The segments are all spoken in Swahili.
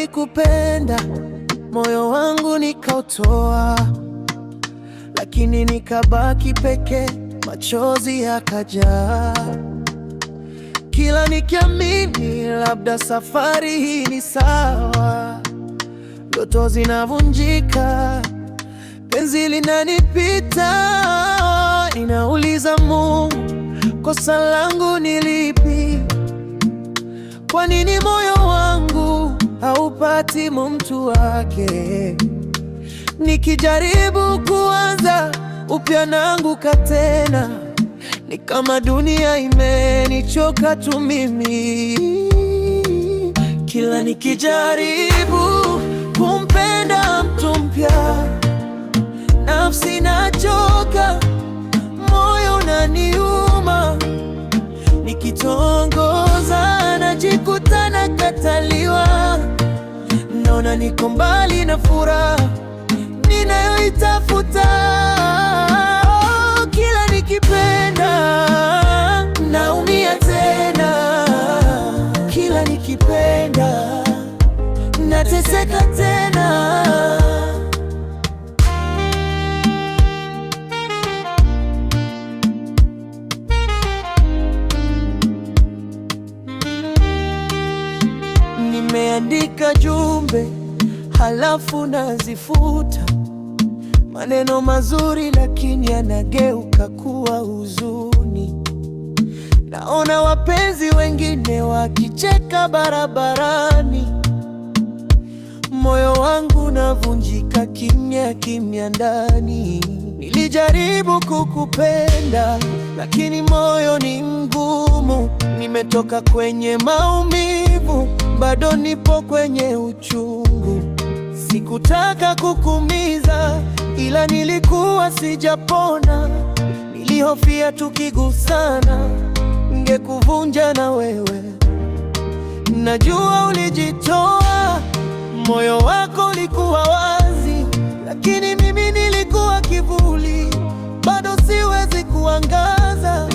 nilikupenda, moyo wangu nikautoa, lakini nikabaki peke, machozi yakajaa. Kila nikiamini labda safari hii ni sawa, ndoto zinavunjika, penzi linanipita. Ninauliza Mungu, kosa langu ni lipi? Kwa nini moyo wangu haupati mtu wake? Nikijaribu kuanza upya naanguka tena, ni kama dunia imenichoka tu mimi. Kila nikijaribu kumpenda mtu mpya, nafsi inachoka, moyo unaniuma. Nikitongoza najikuta nakataliwa, naona niko mbali na furaha ninayoitafuta. Kila nikipenda naumia tena, kila nikipenda nateseka tena. Nimeandika jumbe halafu nazifuta, maneno mazuri lakini yanageuka kuwa huzuni. Naona wapenzi wengine wakicheka barabarani, moyo wangu navunjika kimya kimya ndani. Nilijaribu kukupenda lakini moyo ni mgumu, nimetoka kwenye maumivu, bado nipo kwenye uchungu. Sikutaka kukuumiza, ila nilikuwa sijapona. Nilihofia tukigusana ngekuvunja na wewe. Najua ulijitoa, moyo wako ulikuwa wazi, lakini mimi nilikuwa kivuli, bado siwezi kuangaza.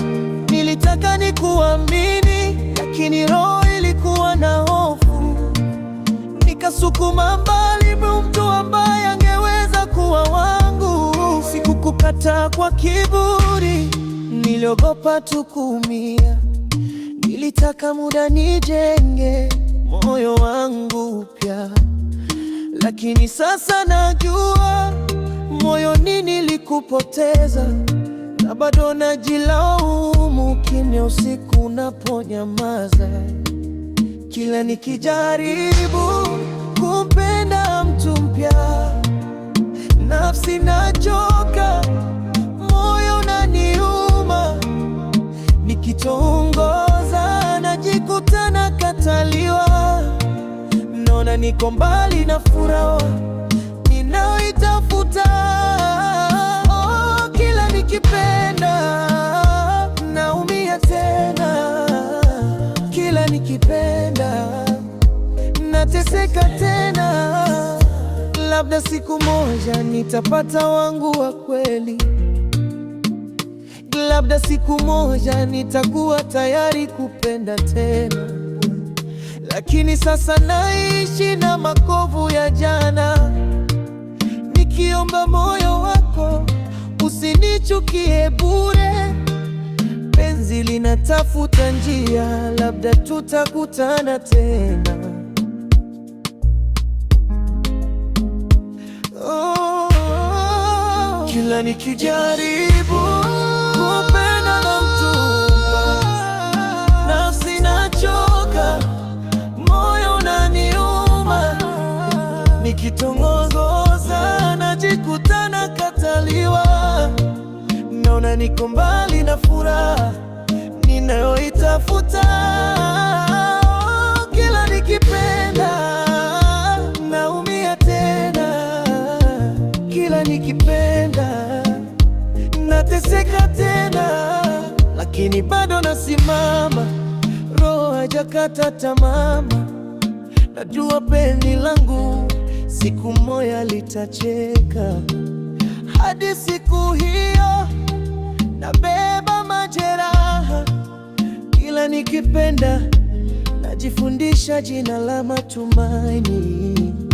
Nilitaka nikuamini, lakini roho ilikuwa na hofu. Nikasukuma mbali mtu ambaye angeweza kuwa wangu. Sikukukataa kwa kiburi, niliogopa tu kuumia. Nilitaka muda nijenge moyo wangu upya, lakini sasa najua moyoni nilikupoteza, na bado najilaumu kimya usiku unaponyamaza. Kila nikijaribu kumpenda mtu mpya, nafsi inachoka, moyo unaniuma. Nikitongoza najikuta nakataliwa, naona niko mbali na furaha ninayoitafuta. Kila nikipenda naumia tena, kila nikipenda nateseka tena. Labda siku moja nitapata wangu wa kweli, labda siku moja nitakuwa tayari kupenda tena, lakini sasa naishi na makovu ya jana, nikiomba moyo wako usinichukie bure. Penzi linatafuta njia, labda tutakutana tena. Kila nikijaribu kupenda na mtu, nafsi inachoka, moyo unaniuma. Nikitongoza najikuta nakataliwa, naona niko mbali na furaha ninayoitafuta. Kila nikipenda naumia tena, kila nikipenda nateseka tena, lakini bado nasimama, roho haijakata tamaa. Najua penzi langu siku moja litacheka. Hadi siku hiyo nabeba majeraha, kila nikipenda najifundisha limenifundisha jina la matumaini.